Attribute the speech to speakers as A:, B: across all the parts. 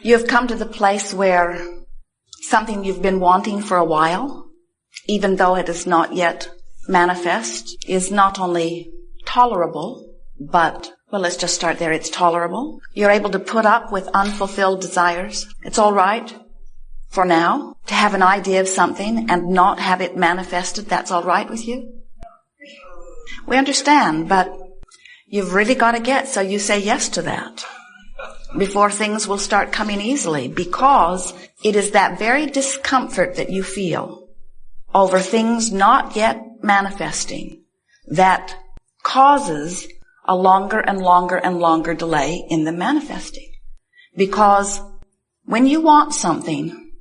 A: You have come to the place where something you've been wanting for a while, even though it is not yet manifest, is not only tolerable, but, well, let's just start there. It's tolerable. You're able to put up with unfulfilled desires. It's all right for now to have an idea of something and not have it manifested. That's all right with you? We understand, but you've really got to get so you say yes to that before things will start coming easily, because it is that very discomfort that you feel over things not yet manifesting that causes a longer and longer and longer delay in them manifesting. Because when you want something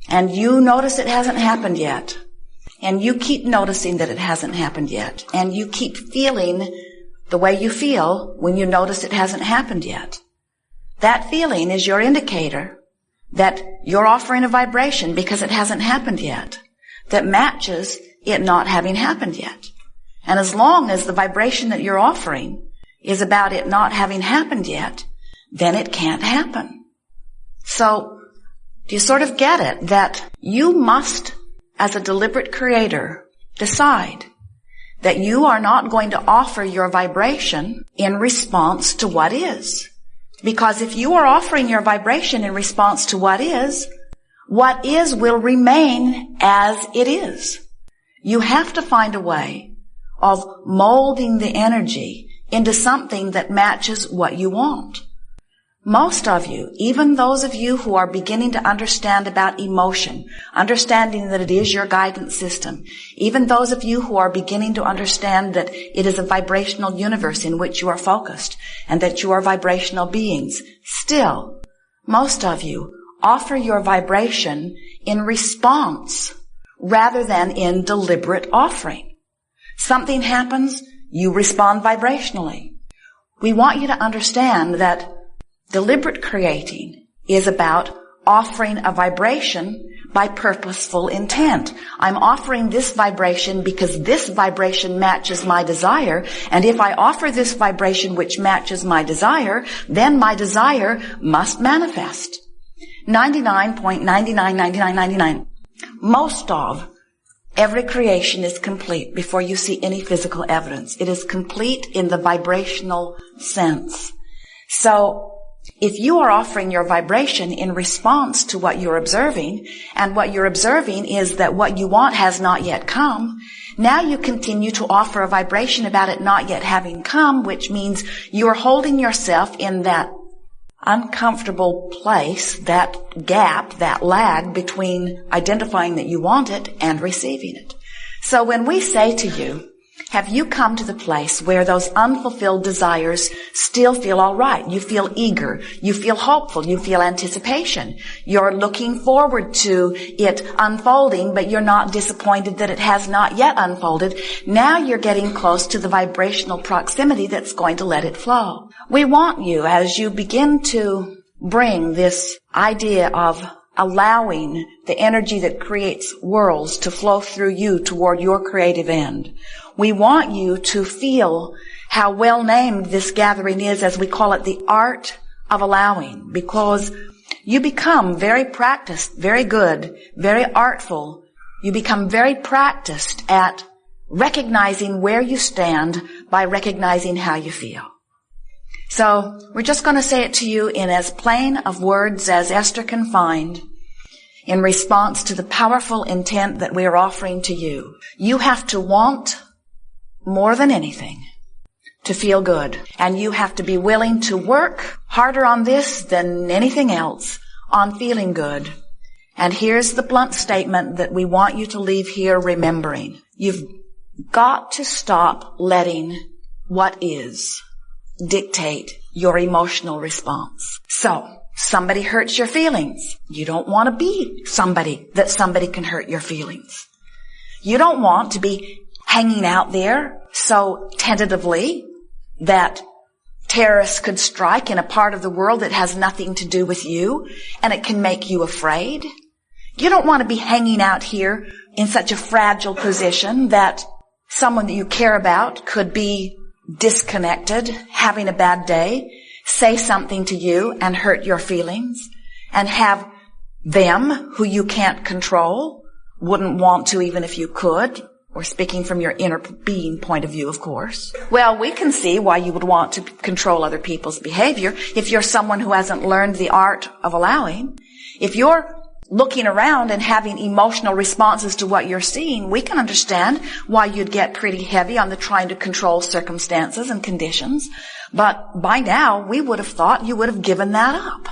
A: and you notice it hasn't happened yet, and you keep noticing that it hasn't happened yet, and you keep feeling the way you feel when you notice it hasn't happened yet, that feeling is your indicator that you're offering a vibration because it hasn't happened yet that matches it not having happened yet. And as long as the vibration that you're offering is about it not having happened yet, then it can't happen. So, do you sort of get it? That you must, as a deliberate creator, decide that you are not going to offer your vibration in response to what is. Because if you are offering your vibration in response to what is will remain as it is. You have to find a way of molding the energy into something that matches what you want. Most of you, even those of you who are beginning to understand about emotion, understanding that it is your guidance system, even those of you who are beginning to understand that it is a vibrational universe in which you are focused and that you are vibrational beings, still, most of you offer your vibration in response rather than in deliberate offering. Something happens, you respond vibrationally. We want you to understand that deliberate creating is about offering a vibration by purposeful intent. I'm offering this vibration because this vibration matches my desire, and if I offer this vibration which matches my desire, then my desire must manifest. 99.999999. Most of every creation is complete before you see any physical evidence. It is complete in the vibrational sense. So, if you are offering your vibration in response to what you're observing, and what you're observing is that what you want has not yet come, now you continue to offer a vibration about it not yet having come, which means you're holding yourself in that uncomfortable place, that gap, that lag between identifying that you want it and receiving it. So when we say to you, have you come to the place where those unfulfilled desires still feel all right? You feel eager. You feel hopeful. You feel anticipation. You're looking forward to it unfolding, but you're not disappointed that it has not yet unfolded. Now you're getting close to the vibrational proximity that's going to let it flow. We want you, as you begin to bring this idea of allowing the energy that creates worlds to flow through you toward your creative end, we want you to feel how well named this gathering is, as we call it, the art of allowing, because you become very practiced, very good, very artful. You become very practiced at recognizing where you stand by recognizing how you feel. So we're just going to say it to you in as plain of words as Esther can find in response to the powerful intent that we are offering to you. You have to want more than anything to feel good. And you have to be willing to work harder on this than anything else on feeling good. And here's the blunt statement that we want you to leave here remembering. You've got to stop letting what is dictate your emotional response. So, somebody hurts your feelings. You don't want to be somebody that somebody can hurt your feelings. You don't want to be hanging out there so tentatively that terrorists could strike in a part of the world that has nothing to do with you and it can make you afraid. You don't want to be hanging out here in such a fragile position that someone that you care about could be disconnected, having a bad day, say something to you and hurt your feelings. and have them who you can't control, wouldn't want to even if you could, or speaking from your inner being point of view, of course. Well, we can see why you would want to control other people's behavior if you're someone who hasn't learned the art of allowing. If you're looking around and having emotional responses to what you're seeing, we can understand why you'd get pretty heavy on the trying to control circumstances and conditions. But by now, we would have thought you would have given that up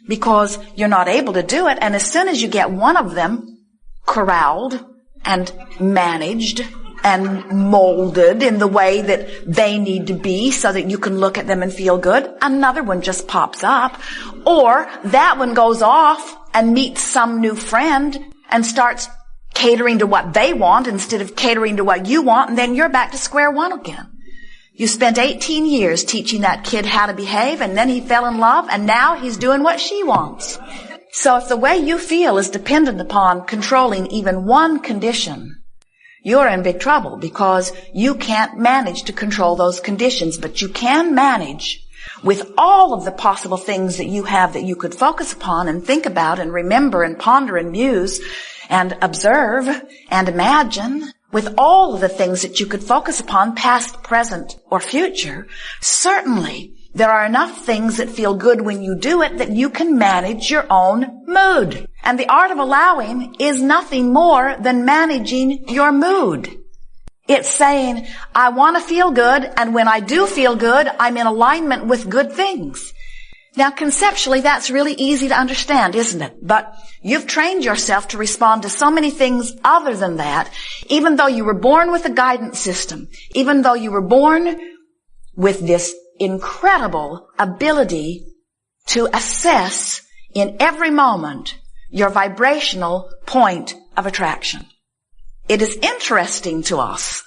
A: because you're not able to do it. And as soon as you get one of them corralled and managed and molded in the way that they need to be so that you can look at them and feel good, another one just pops up. Or that one goes off and meets some new friend and starts catering to what they want instead of catering to what you want, and then you're back to square one again. You spent 18 years teaching that kid how to behave, and then he fell in love, and now he's doing what she wants. So if the way you feel is dependent upon controlling even one condition, you're in big trouble because you can't manage to control those conditions, but you can manage with all of the possible things that you have that you could focus upon and think about and remember and ponder and muse and observe and imagine. With all of the things that you could focus upon, past, present, or future, certainly there are enough things that feel good when you do it that you can manage your own mood. And the art of allowing is nothing more than managing your mood. It's saying, I want to feel good, and when I do feel good, I'm in alignment with good things. Now, conceptually, that's really easy to understand, isn't it? But you've trained yourself to respond to so many things other than that, even though you were born with a guidance system, even though you were born with this incredible ability to assess in every moment your vibrational point of attraction. It is interesting to us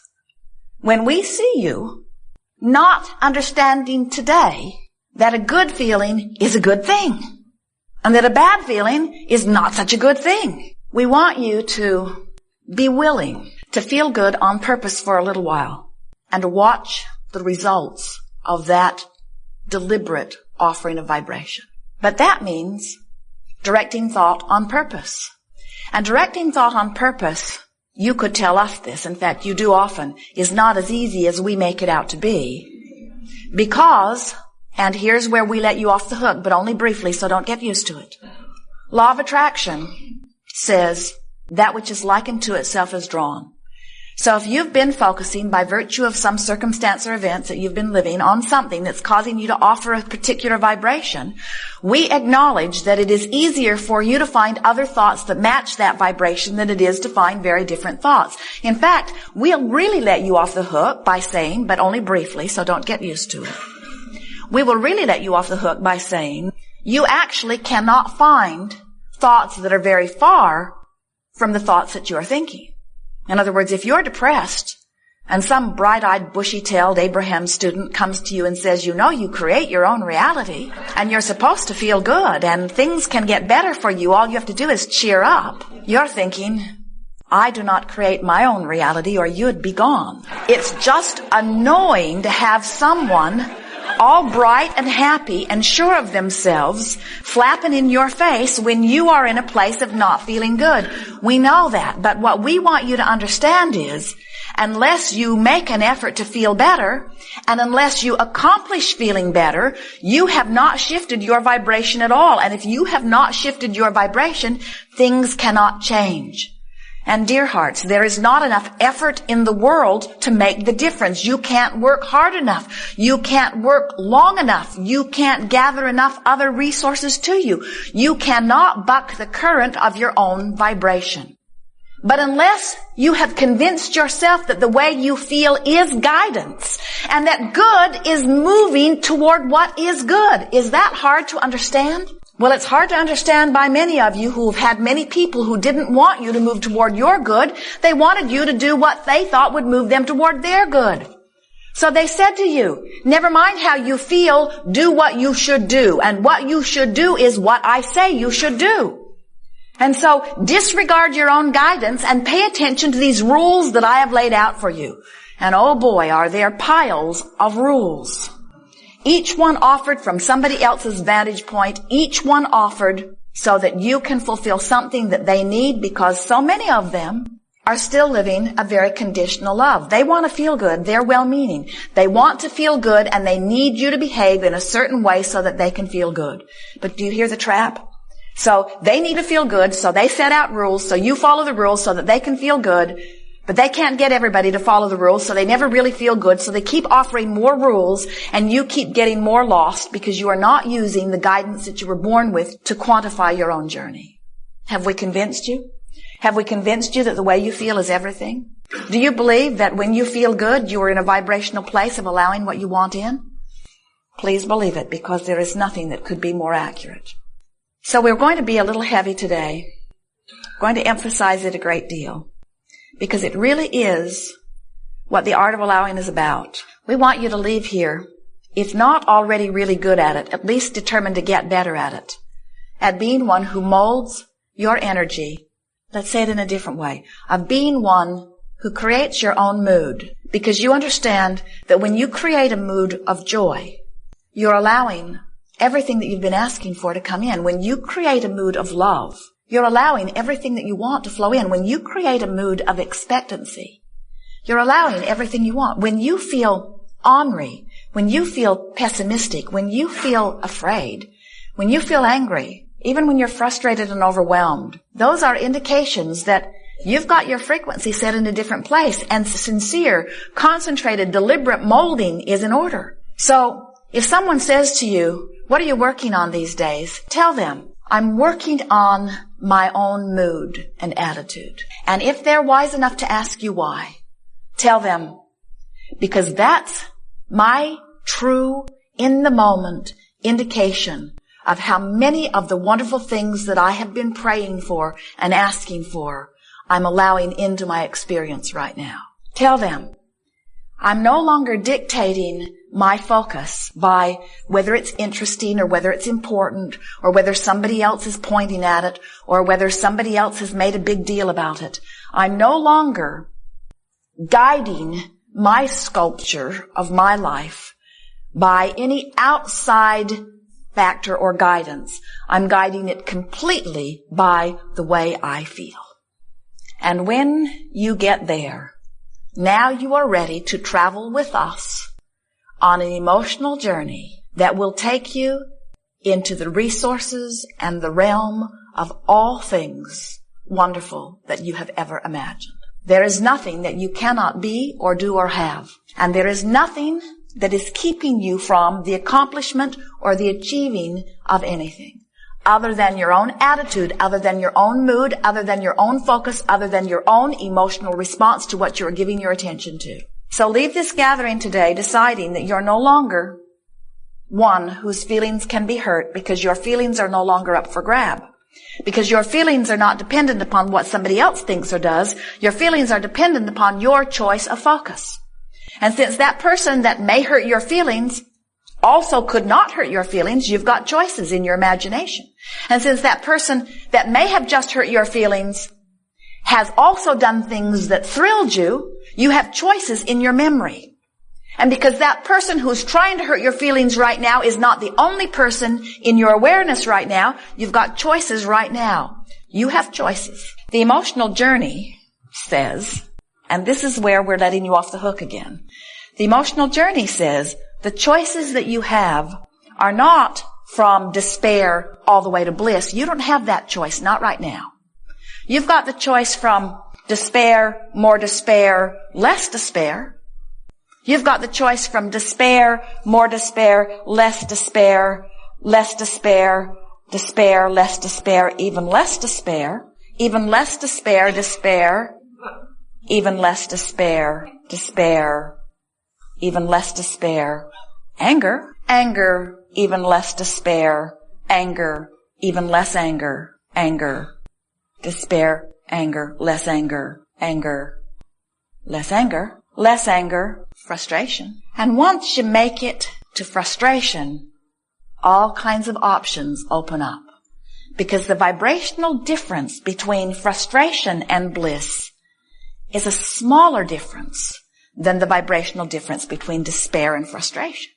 A: when we see you not understanding today that a good feeling is a good thing and that a bad feeling is not such a good thing. We want you to be willing to feel good on purpose for a little while and to watch the results of that deliberate offering of vibration. But that means directing thought on purpose. And directing thought on purpose, you could tell us this, in fact you do often, is not as easy as we make it out to be. Because, and here's where we let you off the hook, but only briefly, so don't get used to it. Law of attraction says that which is likened to itself is drawn. So if you've been focusing by virtue of some circumstance or events that you've been living on something that's causing you to offer a particular vibration, we acknowledge that it is easier for you to find other thoughts that match that vibration than it is to find very different thoughts. In fact, we'll really let you off the hook by saying, but only briefly, so don't get used to it. We will really let you off the hook by saying, you actually cannot find thoughts that are very far from the thoughts that you are thinking. In other words, if you're depressed and some bright-eyed, bushy-tailed Abraham student comes to you and says, you know, you create your own reality and you're supposed to feel good and things can get better for you, all you have to do is cheer up. You're thinking, I do not create my own reality or you'd be gone. It's just annoying to have someone all bright and happy and sure of themselves flapping in your face when you are in a place of not feeling good. We know that, but what we want you to understand is, unless you make an effort to feel better, and unless you accomplish feeling better, you have not shifted your vibration at all. And if you have not shifted your vibration, things cannot change. And dear hearts, there is not enough effort in the world to make the difference. You can't work hard enough. You can't work long enough. You can't gather enough other resources to you. You cannot buck the current of your own vibration. But unless you have convinced yourself that the way you feel is guidance and that good is moving toward what is good, is that hard to understand? Well, it's hard to understand by many of you who have had many people who didn't want you to move toward your good. They wanted you to do what they thought would move them toward their good. So they said to you, never mind how you feel, do what you should do. And what you should do is what I say you should do. And so disregard your own guidance and pay attention to these rules that I have laid out for you. And oh boy, are there piles of rules. Each one offered from somebody else's vantage point, each one offered so that you can fulfill something that they need, because so many of them are still living a very conditional love. They want to feel good. They're well-meaning. They want to feel good, and they need you to behave in a certain way so that they can feel good. But do you hear the trap? So they need to feel good, so they set out rules, so you follow the rules so that they can feel good. But they can't get everybody to follow the rules, so they never really feel good. So they keep offering more rules, and you keep getting more lost because you are not using the guidance that you were born with to quantify your own journey. Have we convinced you? Have we convinced you that the way you feel is everything? Do you believe that when you feel good, you are in a vibrational place of allowing what you want in? Please believe it, because there is nothing that could be more accurate. So we're going to be a little heavy today. I'm going to emphasize it a great deal, because it really is what the art of allowing is about. We want you to leave here, if not already really good at it, at least determined to get better at it, at being one who molds your energy. Let's say it in a different way, of being one who creates your own mood, because you understand that when you create a mood of joy, you're allowing everything that you've been asking for to come in. When you create a mood of love, you're allowing everything that you want to flow in. When you create a mood of expectancy, you're allowing everything you want. When you feel ornery, when you feel pessimistic, when you feel afraid, when you feel angry, even when you're frustrated and overwhelmed, those are indications that you've got your frequency set in a different place, and sincere, concentrated, deliberate molding is in order. So if someone says to you, "What are you working on these days?" tell them, "I'm working on my own mood and attitude." And if they're wise enough to ask you why, tell them, "Because that's my true, in the moment indication of how many of the wonderful things that I have been praying for and asking for, I'm allowing into my experience right now." Tell them, "I'm no longer dictating my focus by whether it's interesting or whether it's important or whether somebody else is pointing at it or whether somebody else has made a big deal about it. I'm no longer guiding my sculpture of my life by any outside factor or guidance. I'm guiding it completely by the way I feel." And when you get there, now you are ready to travel with us on an emotional journey that will take you into the resources and the realm of all things wonderful that you have ever imagined. There is nothing that you cannot be or do or have. And there is nothing that is keeping you from the accomplishment or the achieving of anything other than your own attitude, other than your own mood, other than your own focus, other than your own emotional response to what you're giving your attention to. So leave this gathering today deciding that you're no longer one whose feelings can be hurt, because your feelings are no longer up for grab. Because your feelings are not dependent upon what somebody else thinks or does. Your feelings are dependent upon your choice of focus. And since that person that may hurt your feelings also could not hurt your feelings, you've got choices in your imagination. And since that person that may have just hurt your feelings has also done things that thrilled you, you have choices in your memory. And because that person who's trying to hurt your feelings right now is not the only person in your awareness right now, you've got choices right now. You have choices. The emotional journey says, and this is where we're letting you off the hook again. The emotional journey says the choices that you have are not from despair all the way to bliss. You don't have that choice, not right now. You've got the choice from despair, more despair, less despair. You've got the choice from despair, more despair, less despair, less despair, despair, less despair, even less despair, even less despair, despair, even less despair, despair, even less despair, anger, anger, even less despair, anger, even less anger, anger, despair, anger, less anger, anger, less anger, less anger, frustration. And once you make it to frustration, all kinds of options open up. Because the vibrational difference between frustration and bliss is a smaller difference than the vibrational difference between despair and frustration.